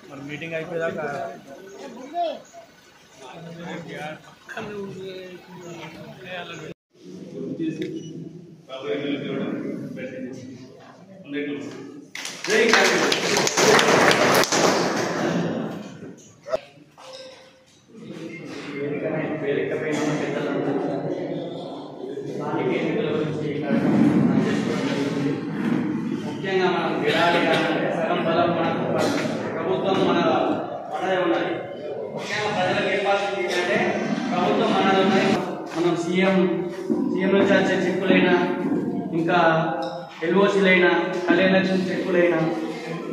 మన మీటింగ్ అయిపోయేదాకా ముఖ్యంగా మనం విడాలి అంటే సగం బలం మనకు ప్రభుత్వం మన మనదే ఉన్నాయి. ముఖ్యంగా ప్రజలకు ఏం బాధ్యత అంటే ప్రభుత్వం మనది ఉన్నాయి. మనం సీఎం నుంచి వచ్చే చెక్కులైనా ఇంకా ఎల్ఓసీలైనా కళ్యాణ లక్ష్మి చెక్కులైనా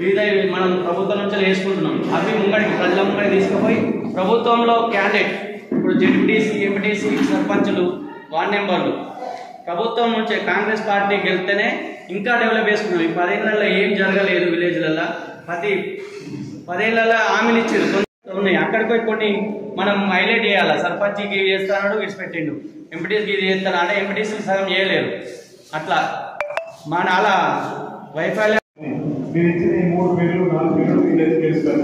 వివిధ మనం ప్రభుత్వం నుంచి వేసుకుంటున్నాం. అవి ముంగడికి ప్రజల ముంగడికి తీసుకుపోయి ప్రభుత్వంలో క్యాండిడేట్ ఇప్పుడు జెడ్పీటీసీ ఎంపీటీసీ సర్పంచులు వార్డు మెంబర్లు ప్రభుత్వం నుంచి కాంగ్రెస్ పార్టీ గెలిస్తేనే ఇంకా డెవలప్ చేసుకున్నాం. ఈ 10 ఏళ్లలో ఏం జరగలేదు. విలేజ్లలో ప్రతి 10 ఏళ్లలో హామీలు ఇచ్చారు ఉన్నాయి. అక్కడికి పోయి కొన్ని మనం హైలైట్ చేయాలి. సర్పంచ్కి ఇది చేస్తాడు విడిచిపెట్టిండు, ఎంపీటీసీకి ఇది చేస్తాడు అంటే ఎంపీటీసీలు సగం చేయలేరు. అట్లా మన అలా వైఫల్యం మీరు ఇచ్చిన 3 పేర్లు 4 పేర్లు వీళ్ళకి తెలుస్తారు.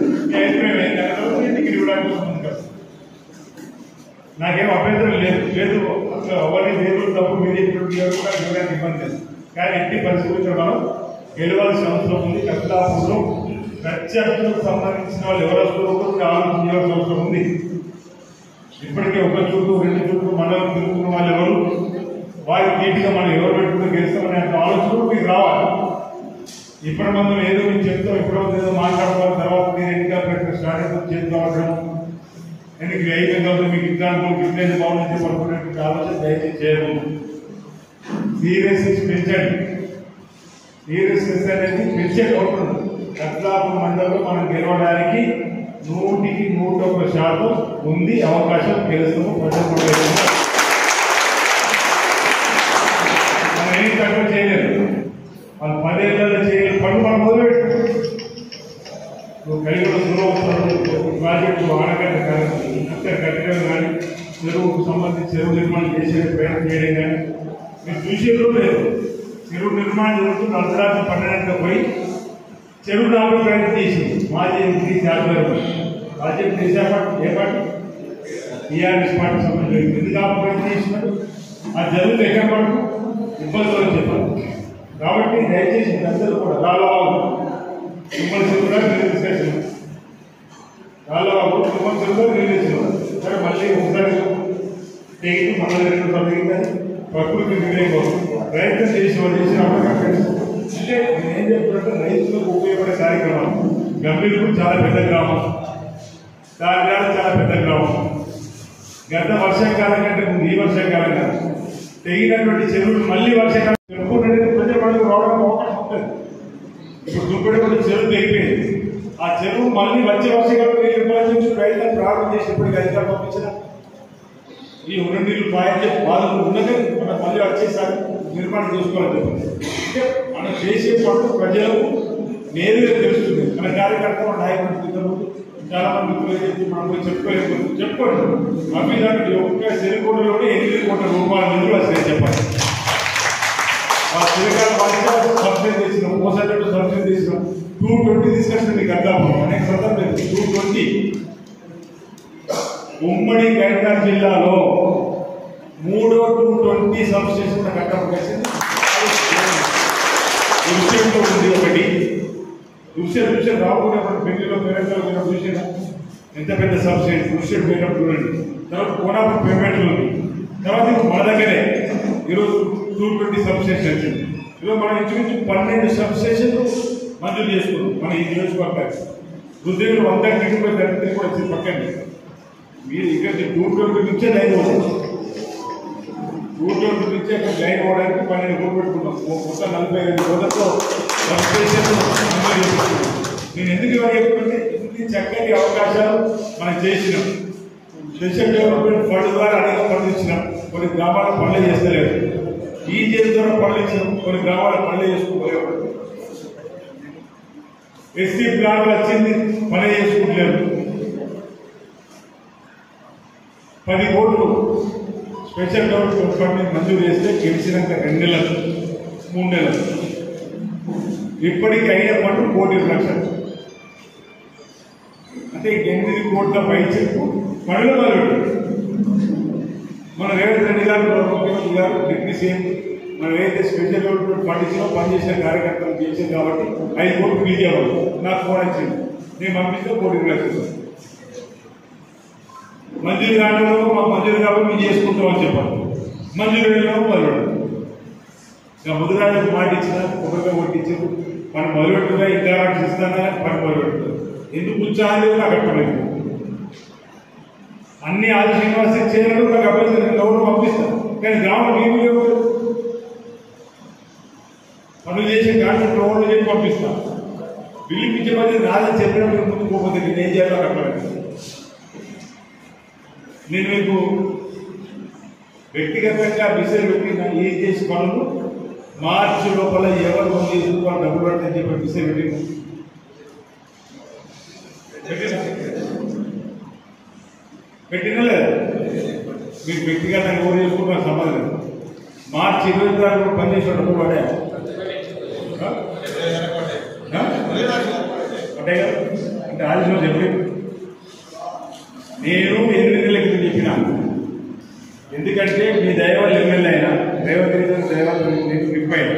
నాకేం అభ్యంతరం లేదు అవన్నీ పేర్లు తప్పు మీరు ఇవ్వడానికి ఇబ్బంది లేదు. కానీ ఎట్టి పరిస్థితుల్లో మనం గెలవాల్సిన అవసరం ఉంది. కపిలాపూర్లో ప్రత్యర్థులకు సంబంధించిన వాళ్ళు ఎవరు వస్తారో ఆలోచించాల్సిన అవసరం ఉంది. ఇప్పటికే 1 చుట్టూ 2 చుట్టూ మండలం తిరుగుతున్న వాళ్ళు ఎవరు, వారి నీటిగా మనం ఎవరు పెట్టుకుంటూ గెలుస్తామనే ఆలోచన మీకు రావాలి. ఇప్పటి మనం ఏదో మీరు చెప్తాం, ఇప్పుడు ఏదో మాట్లాడుకోవాలి, తర్వాత మీరు ఎన్నికల ప్రక్రియ స్టార్ట్ అయితే చేసుకోవడం ఎన్నికలు అయిపోయిన తర్వాత మీకు ఎగ్జాంపుల్ బిజినెస్ బాగుంది పడుకునేటువంటి ఆలోచన దయచేసి చేయకూడదు. సీరియస్నెస్ పెంచండి. సీరియస్నెస్ అనేది పెంచే అవుతుంది. కపిలాపూర్ మండలంలో మనం గెలవడానికి 100కి 101% ఉంది. అవకాశం గెలుస్తాము. ప్రజలు మనం ఏం తక్కువ చేయలేదు. వాళ్ళు 10 ఏళ్లలో చేయలేదు. పనులు మనం మొదలుపెట్టాం. కలిగిన ప్రాజెక్టు ఆనకట్ట కట్టడం కానీ చెరువుకు సంబంధించి చెరువు నిర్మాణం చేసే ప్రయత్నం చేయడం కానీ మీరు చూసేదో లేదు. చెరువు నిర్మాణం జరుగుతుంది. అర్ధరాత్రి 12 పోయి చెరువు నాలుగు ప్రయత్నం చేసింది. మాజీ ఎంపీ ప్రాజెక్ట్ చేసే పాటు ఏ పాటు టీఆర్ఎస్ పార్టీ సంబంధించి ఎందుకు ప్రయత్నం చేసినాడు. ఆ జరుగుతూ ఎక్కడ పాటు ఇబ్బందులు చెప్పారు. కాబట్టి దయచేసి అందరూ కూడా రాళ్ళవాళ్ళు మిమ్మల్ని కూడా నిర్దేశించారు. రాళ్ళవాళ్ళు మిమ్మల్ని కూడా నిర్దేశించారు. సరే మళ్ళీ ఒకసారి తెగి మన తగ్గిందని ప్రకృతి నిర్ణయం ప్రయత్నం చేసి చేసిన అవకాశం. అంటే నేను ఏం చెప్తున్నట్టు రైతులకు ఉపయోగపడే కార్యక్రమం. గంభీర్పూర్ చాలా పెద్ద గ్రామం, దానిగాడ చాలా పెద్ద గ్రామం. గత వర్షాకాలం కంటే ముందు ఈ వర్షాకాలం కాదు తెగినటువంటి చెరువులు మళ్ళీ వర్షాకాలం చెప్పుకుంటే ప్రజల పండుగ రావడానికి అవకాశం ఉంటుంది. ఇప్పుడు దుప్పటి కూడా చెరువు తెగిపోయింది. ఆ చెరువు మళ్ళీ వచ్చే వర్షాకాలం నుంచి ప్రయత్నం ప్రారంభం చేసినప్పటికీ అధికారులు పంపించిన ఈ ఉన్న నీళ్ళు పాయించే బాధలు ఉన్నదే మనం మళ్ళీ వచ్చేసారి నిర్మాణం చేసుకోవాలని చెప్పండి. అంటే మనం చేసే పనులు ప్రజలకు నేరుగా తెలుస్తుంది. మన కార్యకర్తలు నాయకులు చాలా మంది మిత్రులు మనం చెప్పుకోండి. అవి దాంట్లో ఒక్క చెరుకోటలోనే 8 కోట్ల రూపాయల నిధులు వస్తాయి చెప్పండి. ఆ చిరకాల బాధ్యత సబ్సిడీ చేసినాం, మోసాలు సబ్సిడీ చేసినాం. 220 తీసుకొచ్చిన మీకు అర్థం అనేక సందర్భం 220 ఉమ్మడి కరీంనగర్ జిల్లాలో 3వ 220 సబ్స్టేషన్ కట్టడం చేసింది. విషయంలో ఉంది ఒకటి విషయం రాబోయేటువంటి పెళ్లిలో పేరెంట్లో చూసిన ఎంత పెద్ద సబ్స్టేషన్ విషయం పోయినప్పుడు చూడండి. తర్వాత కోనాపూర్ పేమెంట్లు ఉంది. తర్వాత మన దగ్గరే ఈరోజు 220 సబ్స్టేషన్ వచ్చింది. ఈరోజు మనం ఇంచుమించు 12 సబ్స్టేషన్లు మంజూరు చేసుకున్నాం. మన ఈ నియోజకవర్గానికి రుద్రేలు 130 కూడా వచ్చింది. పక్కనే మీరు ఇక్కడ 220 నుంచే లైన్ పోతుంది. 220 నుంచే ఇక్కడ లైన్ పోవడానికి 12 కోట్లు పెట్టుకున్నాం. మొత్తం 45 కోట్లతో సబ్స్టేషన్ మంజూరు చేసుకున్నాం. నేను ఎందుకు ఇవాళ చెప్తుంటే ఇన్ని చక్కటి అవకాశాలు మనం చేసినాం. స్పెషల్ డెవలప్మెంట్ ఫండ్ ద్వారా అనేక పనులు ఇచ్చినాం. కొన్ని గ్రామాల పనులు చేస్తలేరు. ఈ చేతి ద్వారా పనులు ఇచ్చినాం. కొన్ని గ్రామాల పనులు చేసుకోలేవు. ఎస్సీ ప్లాన్ వచ్చింది, పని చేసుకుంటలేరు. 10 కోట్లు స్పెషల్ డెవలప్మెంట్ ఫండ్ మంజూరు చేస్తే గెలిచినాక 2 నెలలు 3 నెలలు ఇప్పటికి అయిన పనులు 1 కోటి లక్షలు, అంటే 8 కోట్ల పైచలకు పనులు మొదలుపెట్టారు. మన రేవంత్ రెడ్డి గారు, ముఖ్యమంత్రి గారు, డిప్యూటీ సీఎం మనం ఏదైతే స్పెషల్ డెవలప్మెంట్ ఫండ్ ఇచ్చినా పనిచేసిన కార్యకర్తలు చేసాం కాబట్టి 5 కోట్లు రిలీజ్ అవ్వాలి. నాకు ఫోన్ వచ్చింది, నేను పంపిస్తే 1 కోటి లక్షలు మంజూరు కావడంలో మాకు మంజూరు కాబట్టి మేము చేసుకుంటామని చెప్పాలి. మంజూరు వెళ్ళడం మొదలుపెట్టారు. ఇంకా ముదురాజు మాట ఇచ్చిన ఒకరిగా కొట్టించారు. మనం మొదలుపెట్టుగా ఇంకా ఇస్తానా పని మొదలుపెట్టారు. ఎందుకు ఉంచాలి నాకు అర్థమైంది. అన్ని ఆది శ్రీనివాస చేయడం నాకు అభ్యర్థి గౌరవం పంపిస్తాను, కానీ గ్రామం ఏమి పనులు చేసే కాంట్రాక్ట్ రోడ్లు చేసి పంపిస్తాను. పిలిపించే పని రాదని చెప్పినప్పుడు ముందు పోతే నేను ఏం చేయాలో అర్థమైంది. నేను మీకు వ్యక్తిగతంగా విషయం పెట్టిన ఏం చేసి పనులు మార్చి లోపల ఎవరు పని చేసి వాళ్ళు డబ్బులు పడతాయని చెప్పి విషయం పెట్టినా లేదా? మీకు వ్యక్తిగతంగా ఎవరు చేసుకుంటున్న సంబంధం మార్చి 26 పనిచేసిన డబ్బులు పడ్డా పడ్డాయి కదా. అంటే ఆలోచన చెప్పి నేను 8 నెలలకి చెప్పినా, ఎందుకంటే మీ దైవాలు ఎమ్మెల్యే అయినా రేవంత్ రెడ్డి దైవాలు నింపైనా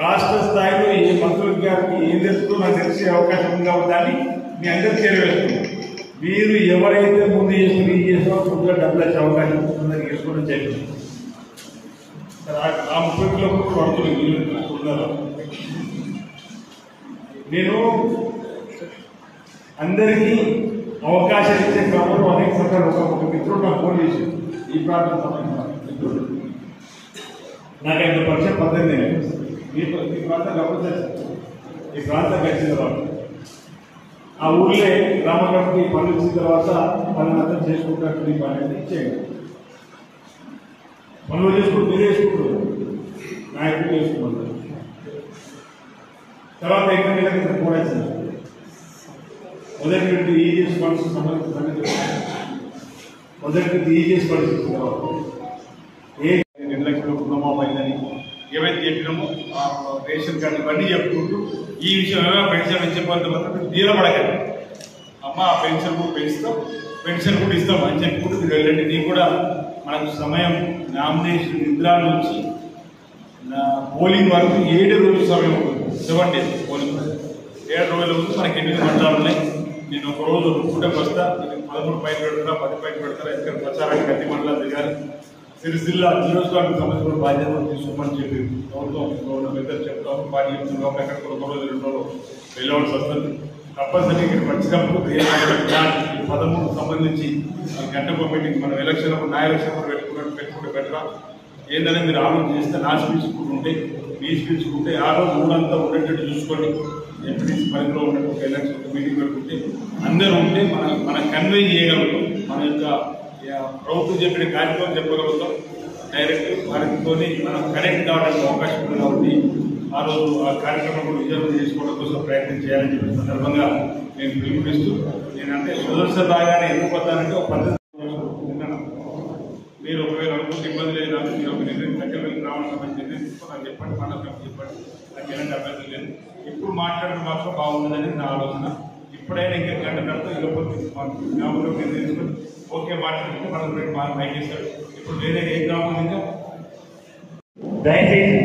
రాష్ట్ర స్థాయిలో ఏ మంత్రుల గారికి ఏం తెలుస్తుందో నాకు తెలిసే అవకాశం ఉంది కాబట్టి దాన్ని మీ అందరికీ చేరవేస్తున్నాను. మీరు ఎవరైతే ముందు చేసుకుని ఈ చేసినా ముందుగా డబ్బులు వచ్చే అవకాశం ఉంటుందని చేసుకోవడం జరిగింది. ఆ 30 కిలోమీటర్లు పడుతున్నాను. నేను అందరికీ అవకాశం ఇచ్చే క్రమంలో అనేక సందర్భాలు ఒక మిత్రుడు నాకు ఫోన్ చేసి ఈ ప్రాంతం సంబంధించిన మిత్రుడు నాకు 5% 18 ఏళ్ళు ఈ ప్రాంతం గమనించ ఈ ప్రాంతం వచ్చిన తర్వాత ఆ ఊళ్ళే గ్రామ కమిటీ పనులు ఇచ్చిన తర్వాత పనులు అంతా చేసుకుంటున్నట్టు పని అనేది ఇచ్చేయండి. పనులు చేసుకుంటూ మీరు చేసుకుంటారు, నాయకులు చేసుకుంటారు. తర్వాత ఎక్కడ నెలకి కూడా వచ్చింది. మొదటి నుండి ఈజీఎస్ ఫండ్స్ సంబంధించిన మొదటి ఈజీఎస్ ఫండ్స్ ఇచ్చిన తర్వాత ఏ 2 లక్షల రుణమాఫీ అయిందని ఏవైతే చెప్పినామో రేషన్ కార్డు ఇవన్నీ చెప్పుకుంటూ ఈ విషయం పెన్షన్ ఇచ్చే పద్ధతి మాత్రం నీలబడకండి. అమ్మ పెన్షన్ కూడా పెంచుతాం, పెన్షన్ కూడా ఇస్తాం అని చెప్పుకుంటూ మీరు వెళ్ళండి. నీకు కూడా మనకు సమయం నామినేషన్ నిద్ర నుంచి పోలింగ్ వరకు 7 రోజుల సమయం ఉంటుంది. 7 days పోలింగ్. 7 రోజుల ముందు మనకి 8 మండలాలు ఉన్నాయి. నేను ఒక రోజు కూటమి వస్తా, 13 పైన పెడతారా 10 పైన పెడతారా, ఇక్కడ ప్రచారానికి అన్ని మండలాలు దిగాలి. సిరిసిల్ల నియోజకవర్గం సంబంధించిన బాధ్యతలు తీసుకోమని చెప్పి ప్రభుత్వం పెద్దలు చెప్తాము. పార్టీ చెప్తున్నాం, ఎక్కడికి ఒక రోజు 2 రోజులు వెళ్ళవలసి వస్తుంది. తప్పనిసరిగా ఇక్కడ వచ్చినప్పుడు 13 సంబంధించి గంటకు మీటింగ్ మనం ఎలక్షన్ నా ఎలక్షన్ పెట్టుకుంటే బెటరా ఏంటనే మీరు ఆలోచన చేస్తే నా స్పీచ్ కూడా ఉంటే మీ స్పీచ్ ఉంటే ఆ రోజు ఊరంతా ఉండేటట్టు చూసుకోండి. ఎంపీటీసీ పరిధిలో ఉన్నట్టు ఎలక్షన్ మీటింగ్ పెట్టుకుంటే అందరూ ఉంటే మనం కన్వే చేయగలుగుతాం. మన యొక్క ప్రభుత్వం చెప్పిన కార్యక్రమం చెప్పగలుగుతాం. డైరెక్ట్ వారితో మనం కనెక్ట్ కావడానికి అవకాశం ఉంది కాబట్టి ఆ రోజు ఆ కార్యక్రమం కూడా విజయవంతం చేసుకోవడం కోసం ప్రయత్నం చేయాలని చెప్పిన సందర్భంగా నేను పిలుపునిస్తూ నేనంటే సుదర్శన రాగానే ఎందుకు వద్దానంటే ఒక పద్ధతి విన్నాను. మీరు ఒకవేళ అనుకుంటే ఇబ్బంది లేదు, నాకు మీరు ఒక నిర్ణయం దగ్గర వెళ్ళి రావడం నిర్ణయం తీసుకోవాలి చెప్పండి, మనకు చెప్పండి, నాకు ఎలాంటి అభ్యర్థం లేదు. ఎప్పుడు మాట్లాడడం మాత్రం బాగుంటుందని నా ఆలోచన. ఇప్పుడైనా ఇంకా గంట గంటతో ఇవ్వకపోతే గ్రామంలో నిర్ణయం తీసుకొని ఓకే మాట్లాడుకుంటే మనం బాగా మైక్ చేస్తాడు. ఇప్పుడు వేరే ఏ గ్రామం ఇంకా దయచేసి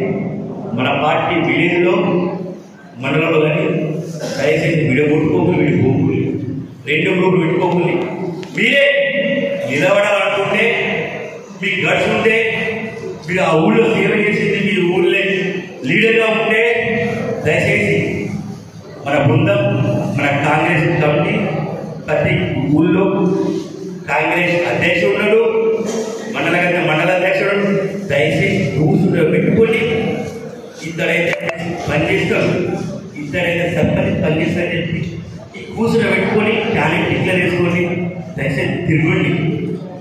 మన పార్టీ విలేజ్లో మండలంలో కానీ దయచేసి విడగొట్టుకోకుండా విడిపోకుండా 2 గ్రూపులు పెట్టుకోకుండా మీరే నిలబడాలనుకుంటే మీకు గట్స్ ఉంటే మీరు ఆ ఊళ్ళో సేవ చేసింది మీరు ఊళ్ళో లీడర్గా ఉంటే దయచేసి మన బృందం మన కాంగ్రెస్ కమిటీ ప్రతి ఊళ్ళో కాంగ్రెస్ అధ్యక్షుడు ఉన్నాడు, మండల అధ్యక్షుడు. దయచేసి రూల్స్ పెట్టుకొని ఇద్దరైతే పనిచేస్తాడు, ఇద్దరైతే సర్పంచ్ పనిచేస్తారని చెప్పి ఈ కూర్చుని పెట్టుకొని టాలెంట్ డిక్లేర్ చేసుకొని దయచేసి తిరగండి.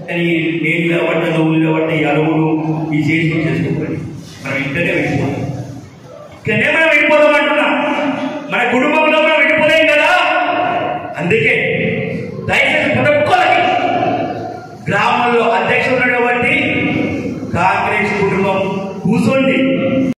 కానీ నేను కాబట్టి ఊళ్ళో కాబట్టి అలుగులు ఈ చేసుకొని చేసుకోకండి. మనం ఇద్దరే వెళ్ళిపోతాం. ఇక్కడనే మనం వెళ్ళిపోతాం అంటున్నా, మన కుటుంబంలో మనం వెళ్ళిపోలేం కదా. అందుకే దయచేసి ప్రతి ఒక్కరికి గ్రామంలో అధ్యక్షుడు ఉన్నటువంటి కాంగ్రెస్ కుటుంబం కూర్చోండి.